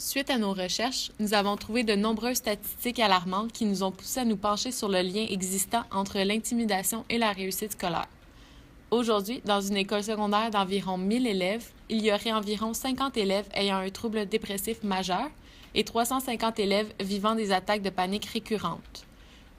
Suite à nos recherches, nous avons trouvé de nombreuses statistiques alarmantes qui nous ont poussé à nous pencher sur le lien existant entre l'intimidation et la réussite scolaire. Aujourd'hui, dans une école secondaire d'environ 1000 élèves, il y aurait environ 50 élèves ayant un trouble dépressif majeur et 350 élèves vivant des attaques de panique récurrentes.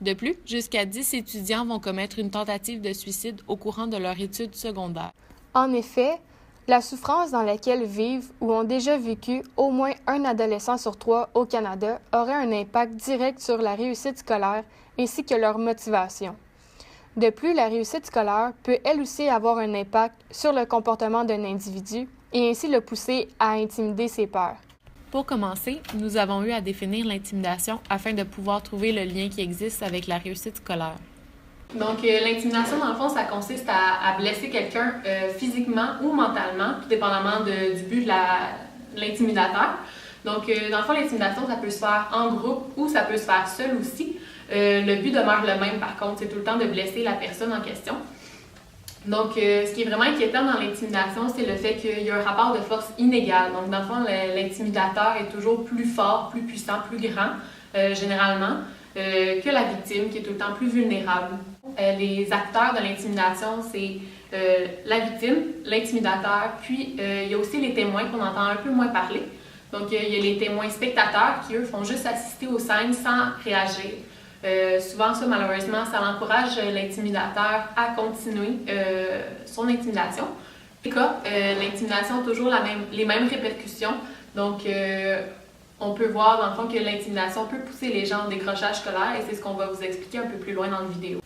De plus, jusqu'à 10 étudiants vont commettre une tentative de suicide au courant de leur étude secondaire. En effet, la souffrance dans laquelle vivent ou ont déjà vécu au moins un adolescent sur 3 au Canada aurait un impact direct sur la réussite scolaire ainsi que leur motivation. De plus, la réussite scolaire peut elle aussi avoir un impact sur le comportement d'un individu et ainsi le pousser à intimider ses pairs. Pour commencer, nous avons eu à définir l'intimidation afin de pouvoir trouver le lien qui existe avec la réussite scolaire. Donc, l'intimidation, dans le fond, ça consiste à blesser quelqu'un physiquement ou mentalement, tout dépendamment du but de l'intimidateur. Donc, dans le fond, l'intimidation, ça peut se faire en groupe ou ça peut se faire seul aussi. Le but demeure le même, par contre, c'est tout le temps de blesser la personne en question. Donc, ce qui est vraiment inquiétant dans l'intimidation, c'est le fait qu'il y a un rapport de force inégal. Donc, dans le fond, l'intimidateur est toujours plus fort, plus puissant, plus grand, généralement, que la victime, qui est tout le temps plus vulnérable. Les acteurs de l'intimidation, c'est la victime, l'intimidateur, puis il y a aussi les témoins qu'on entend un peu moins parler. Donc, il y a les témoins spectateurs qui, eux, font juste assister aux scènes sans réagir. Souvent, ça, malheureusement, ça encourage l'intimidateur à continuer son intimidation. En tout cas, l'intimidation a toujours les mêmes répercussions. Donc, on peut voir, dans le fond, que l'intimidation peut pousser les gens au décrochage scolaire et c'est ce qu'on va vous expliquer un peu plus loin dans la vidéo.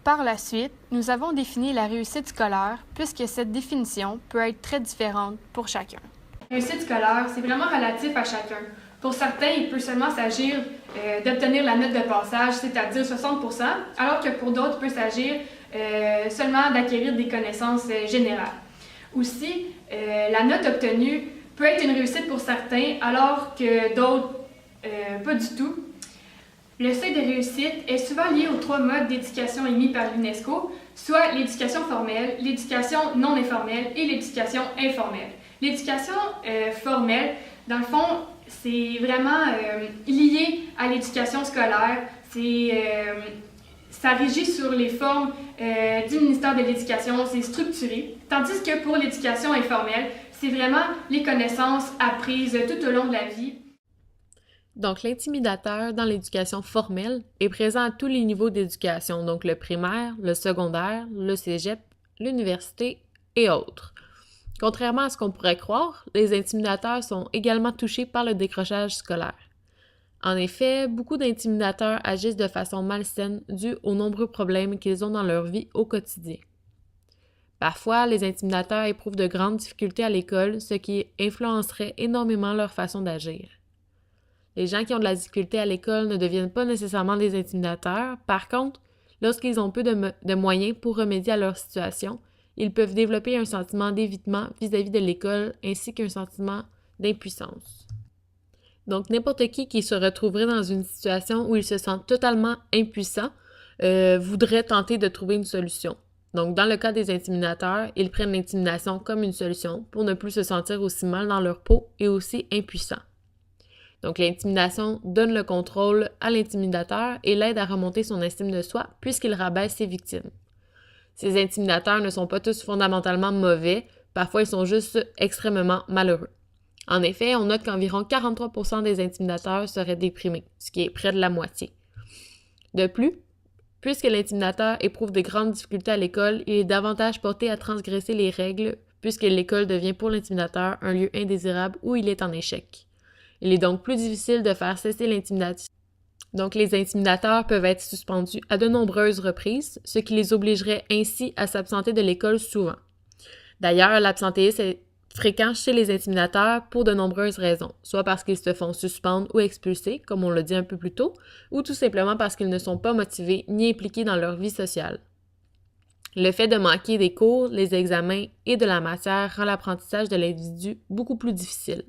Par la suite, nous avons défini la réussite scolaire puisque cette définition peut être très différente pour chacun. La réussite scolaire, c'est vraiment relatif à chacun. Pour certains, il peut seulement s'agir d'obtenir la note de passage, c'est-à-dire 60%, alors que pour d'autres, il peut s'agir seulement d'acquérir des connaissances générales. Aussi, la note obtenue peut être une réussite pour certains, alors que d'autres, pas du tout. Le seuil de réussite est souvent lié aux 3 modes d'éducation émis par l'UNESCO, soit l'éducation formelle, l'éducation non informelle et l'éducation informelle. L'éducation formelle, dans le fond, c'est vraiment lié à l'éducation scolaire. Ça régit sur les formes du ministère de l'Éducation, c'est structuré. Tandis que pour l'éducation informelle, c'est vraiment les connaissances apprises tout au long de la vie. Donc, l'intimidateur dans l'éducation formelle est présent à tous les niveaux d'éducation, donc le primaire, le secondaire, le cégep, l'université et autres. Contrairement à ce qu'on pourrait croire, les intimidateurs sont également touchés par le décrochage scolaire. En effet, beaucoup d'intimidateurs agissent de façon malsaine due aux nombreux problèmes qu'ils ont dans leur vie au quotidien. Parfois, les intimidateurs éprouvent de grandes difficultés à l'école, ce qui influencerait énormément leur façon d'agir. Les gens qui ont de la difficulté à l'école ne deviennent pas nécessairement des intimidateurs. Par contre, lorsqu'ils ont peu de moyens pour remédier à leur situation, ils peuvent développer un sentiment d'évitement vis-à-vis de l'école ainsi qu'un sentiment d'impuissance. Donc, n'importe qui se retrouverait dans une situation où il se sent totalement impuissant voudrait tenter de trouver une solution. Donc, dans le cas des intimidateurs, ils prennent l'intimidation comme une solution pour ne plus se sentir aussi mal dans leur peau et aussi impuissants. Donc, l'intimidation donne le contrôle à l'intimidateur et l'aide à remonter son estime de soi puisqu'il rabaisse ses victimes. Ces intimidateurs ne sont pas tous fondamentalement mauvais, parfois ils sont juste extrêmement malheureux. En effet, on note qu'environ 43% des intimidateurs seraient déprimés, ce qui est près de la moitié. De plus, puisque l'intimidateur éprouve des grandes difficultés à l'école, il est davantage porté à transgresser les règles puisque l'école devient pour l'intimidateur un lieu indésirable où il est en échec. Il est donc plus difficile de faire cesser l'intimidation. Donc, les intimidateurs peuvent être suspendus à de nombreuses reprises, ce qui les obligerait ainsi à s'absenter de l'école souvent. D'ailleurs, l'absentéisme est fréquent chez les intimidateurs pour de nombreuses raisons, soit parce qu'ils se font suspendre ou expulser, comme on l'a dit un peu plus tôt, ou tout simplement parce qu'ils ne sont pas motivés ni impliqués dans leur vie sociale. Le fait de manquer des cours, les examens et de la matière rend l'apprentissage de l'individu beaucoup plus difficile.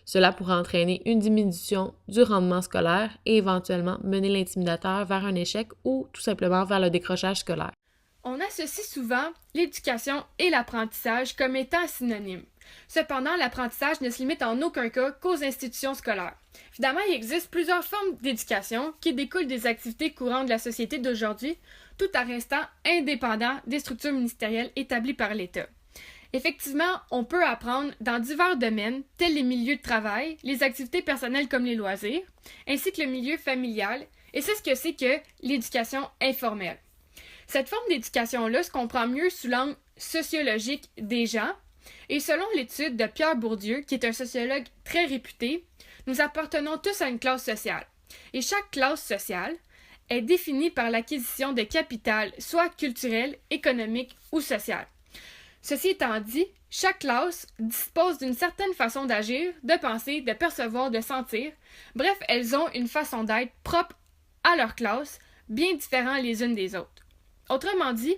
Cela pourrait entraîner une diminution du rendement scolaire et éventuellement mener l'intimidateur vers un échec ou tout simplement vers le décrochage scolaire. On associe souvent l'éducation et l'apprentissage comme étant synonymes. Cependant, l'apprentissage ne se limite en aucun cas qu'aux institutions scolaires. Évidemment, il existe plusieurs formes d'éducation qui découlent des activités courantes de la société d'aujourd'hui, tout en restant indépendant des structures ministérielles établies par l'État. Effectivement, on peut apprendre dans divers domaines, tels les milieux de travail, les activités personnelles comme les loisirs, ainsi que le milieu familial, et c'est ce que c'est que l'éducation informelle. Cette forme d'éducation-là se comprend mieux sous l'angle sociologique des gens, et selon l'étude de Pierre Bourdieu, qui est un sociologue très réputé, nous appartenons tous à une classe sociale. Et chaque classe sociale est définie par l'acquisition de capital, soit culturel, économique ou social. Ceci étant dit, chaque classe dispose d'une certaine façon d'agir, de penser, de percevoir, de sentir. Bref, elles ont une façon d'être propre à leur classe, bien différente les unes des autres. Autrement dit,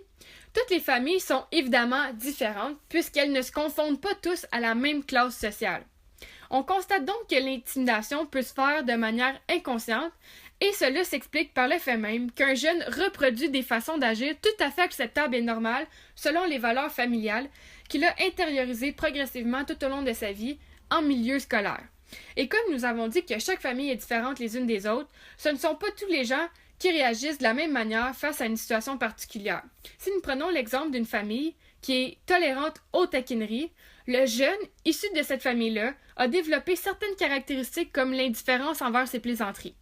toutes les familles sont évidemment différentes puisqu'elles ne se confondent pas tous à la même classe sociale. On constate donc que l'intimidation peut se faire de manière inconsciente et cela s'explique par le fait même qu'un jeune reproduit des façons d'agir tout à fait acceptables et normales selon les valeurs familiales qu'il a intériorisées progressivement tout au long de sa vie en milieu scolaire. Et comme nous avons dit que chaque famille est différente les unes des autres, ce ne sont pas tous les gens qui réagissent de la même manière face à une situation particulière. Si nous prenons l'exemple d'une famille qui est tolérante aux taquineries, le jeune, issu de cette famille-là, a développé certaines caractéristiques comme l'indifférence envers ses plaisanteries.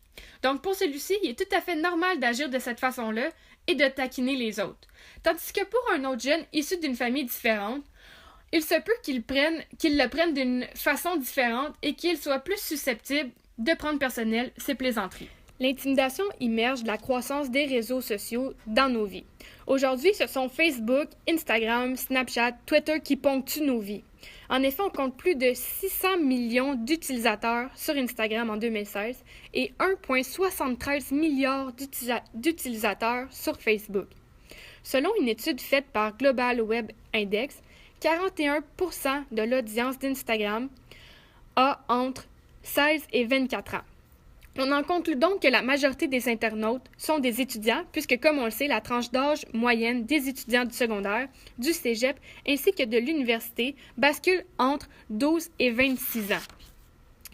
Donc pour celui-ci, il est tout à fait normal d'agir de cette façon-là et de taquiner les autres. Tandis que pour un autre jeune issu d'une famille différente, il se peut qu'il le prenne d'une façon différente et qu'il soit plus susceptible de prendre personnel ses plaisanteries. L'intimidation émerge de la croissance des réseaux sociaux dans nos vies. Aujourd'hui, ce sont Facebook, Instagram, Snapchat, Twitter qui ponctuent nos vies. En effet, on compte plus de 600 millions d'utilisateurs sur Instagram en 2016 et 1,73 milliard d'utilisateurs sur Facebook. Selon une étude faite par Global Web Index, 41% de l'audience d'Instagram a entre 16 et 24 ans. On en conclut donc que la majorité des internautes sont des étudiants, puisque, comme on le sait, la tranche d'âge moyenne des étudiants du secondaire, du cégep ainsi que de l'université bascule entre 12 et 26 ans.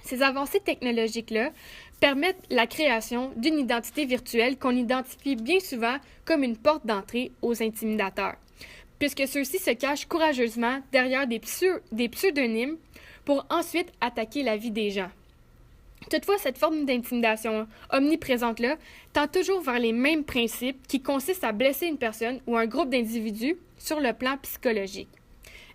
Ces avancées technologiques-là permettent la création d'une identité virtuelle qu'on identifie bien souvent comme une porte d'entrée aux intimidateurs, puisque ceux-ci se cachent courageusement derrière des pseudonymes pour ensuite attaquer la vie des gens. Toutefois, cette forme d'intimidation omniprésente-là tend toujours vers les mêmes principes qui consistent à blesser une personne ou un groupe d'individus sur le plan psychologique.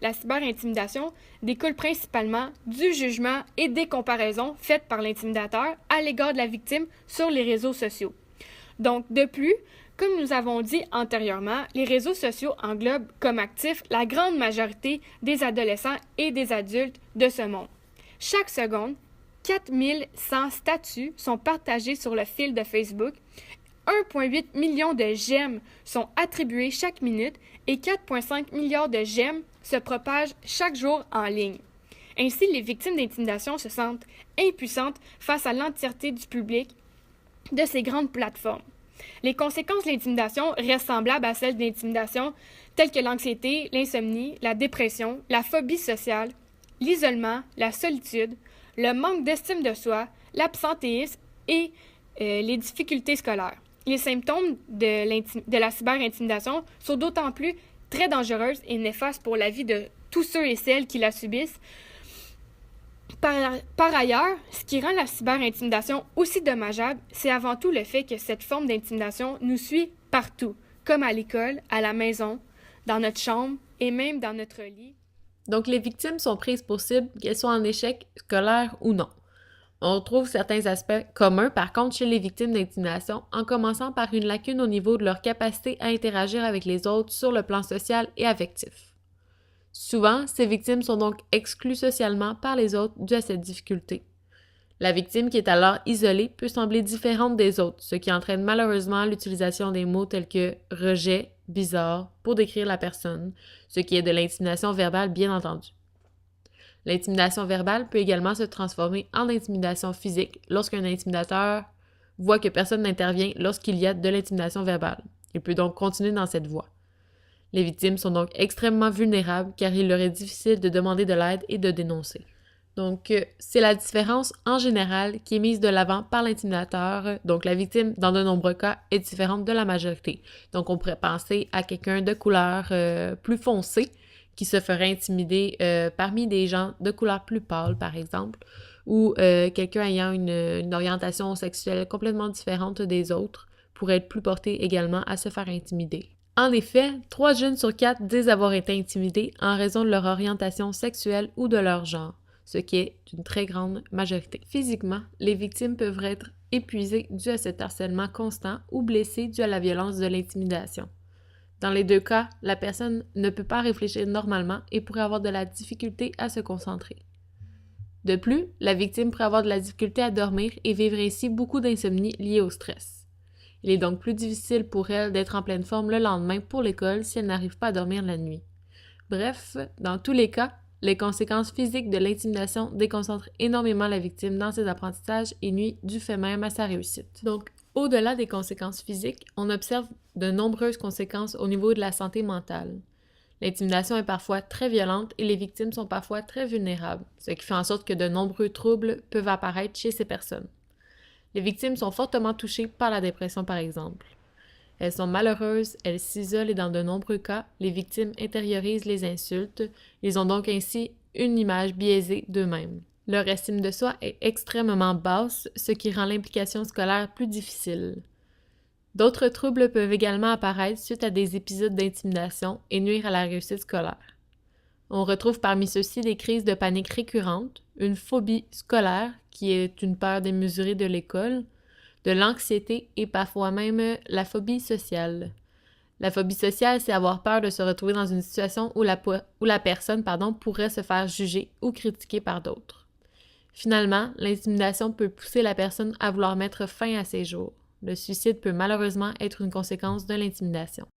La cyberintimidation découle principalement du jugement et des comparaisons faites par l'intimidateur à l'égard de la victime sur les réseaux sociaux. Donc, de plus, comme nous avons dit antérieurement, les réseaux sociaux englobent comme actifs la grande majorité des adolescents et des adultes de ce monde. Chaque seconde, 4100 statuts sont partagés sur le fil de Facebook, 1,8 million de j'aime sont attribués chaque minute et 4,5 milliards de j'aime se propagent chaque jour en ligne. Ainsi, les victimes d'intimidation se sentent impuissantes face à l'entièreté du public de ces grandes plateformes. Les conséquences de l'intimidation restent semblables à celles de l'intimidation telles que l'anxiété, l'insomnie, la dépression, la phobie sociale, l'isolement, la solitude, le manque d'estime de soi, l'absentéisme et les difficultés scolaires. Les symptômes de la cyberintimidation sont d'autant plus très dangereuses et néfastes pour la vie de tous ceux et celles qui la subissent. Par ailleurs, ce qui rend la cyberintimidation aussi dommageable, c'est avant tout le fait que cette forme d'intimidation nous suit partout, comme à l'école, à la maison, dans notre chambre et même dans notre lit. Donc, les victimes sont prises pour cible, qu'elles soient en échec scolaire ou non. On retrouve certains aspects communs, par contre, chez les victimes d'intimidation, en commençant par une lacune au niveau de leur capacité à interagir avec les autres sur le plan social et affectif. Souvent, ces victimes sont donc exclues socialement par les autres dû à cette difficulté. La victime qui est alors isolée peut sembler différente des autres, ce qui entraîne malheureusement l'utilisation des mots tels que « rejet », « bizarre » pour décrire la personne, ce qui est de l'intimidation verbale bien entendu. L'intimidation verbale peut également se transformer en intimidation physique lorsqu'un intimidateur voit que personne n'intervient lorsqu'il y a de l'intimidation verbale. Il peut donc continuer dans cette voie. Les victimes sont donc extrêmement vulnérables car il leur est difficile de demander de l'aide et de dénoncer. Donc, c'est la différence en général qui est mise de l'avant par l'intimidateur. Donc, la victime, dans de nombreux cas, est différente de la majorité. Donc, on pourrait penser à quelqu'un de couleur plus foncée qui se ferait intimider parmi des gens de couleur plus pâle, par exemple, ou quelqu'un ayant une orientation sexuelle complètement différente des autres pourrait être plus porté également à se faire intimider. En effet, 3 jeunes sur 4 disent avoir été intimidés en raison de leur orientation sexuelle ou de leur genre, ce qui est une très grande majorité. Physiquement, les victimes peuvent être épuisées dû à cet harcèlement constant ou blessées dû à la violence de l'intimidation. Dans les 2 cas, la personne ne peut pas réfléchir normalement et pourrait avoir de la difficulté à se concentrer. De plus, la victime pourrait avoir de la difficulté à dormir et vivre ainsi beaucoup d'insomnie liée au stress. Il est donc plus difficile pour elle d'être en pleine forme le lendemain pour l'école si elle n'arrive pas à dormir la nuit. Bref, dans tous les cas, les conséquences physiques de l'intimidation déconcentrent énormément la victime dans ses apprentissages et nuisent du fait même à sa réussite. Donc, au-delà des conséquences physiques, on observe de nombreuses conséquences au niveau de la santé mentale. L'intimidation est parfois très violente et les victimes sont parfois très vulnérables, ce qui fait en sorte que de nombreux troubles peuvent apparaître chez ces personnes. Les victimes sont fortement touchées par la dépression, par exemple. Elles sont malheureuses, elles s'isolent et dans de nombreux cas, les victimes intériorisent les insultes. Ils ont donc ainsi une image biaisée d'eux-mêmes. Leur estime de soi est extrêmement basse, ce qui rend l'implication scolaire plus difficile. D'autres troubles peuvent également apparaître suite à des épisodes d'intimidation et nuire à la réussite scolaire. On retrouve parmi ceux-ci des crises de panique récurrentes, une phobie scolaire, qui est une peur démesurée de l'école, de l'anxiété et parfois même la phobie sociale. La phobie sociale, c'est avoir peur de se retrouver dans une situation où la personne pourrait se faire juger ou critiquer par d'autres. Finalement, l'intimidation peut pousser la personne à vouloir mettre fin à ses jours. Le suicide peut malheureusement être une conséquence de l'intimidation.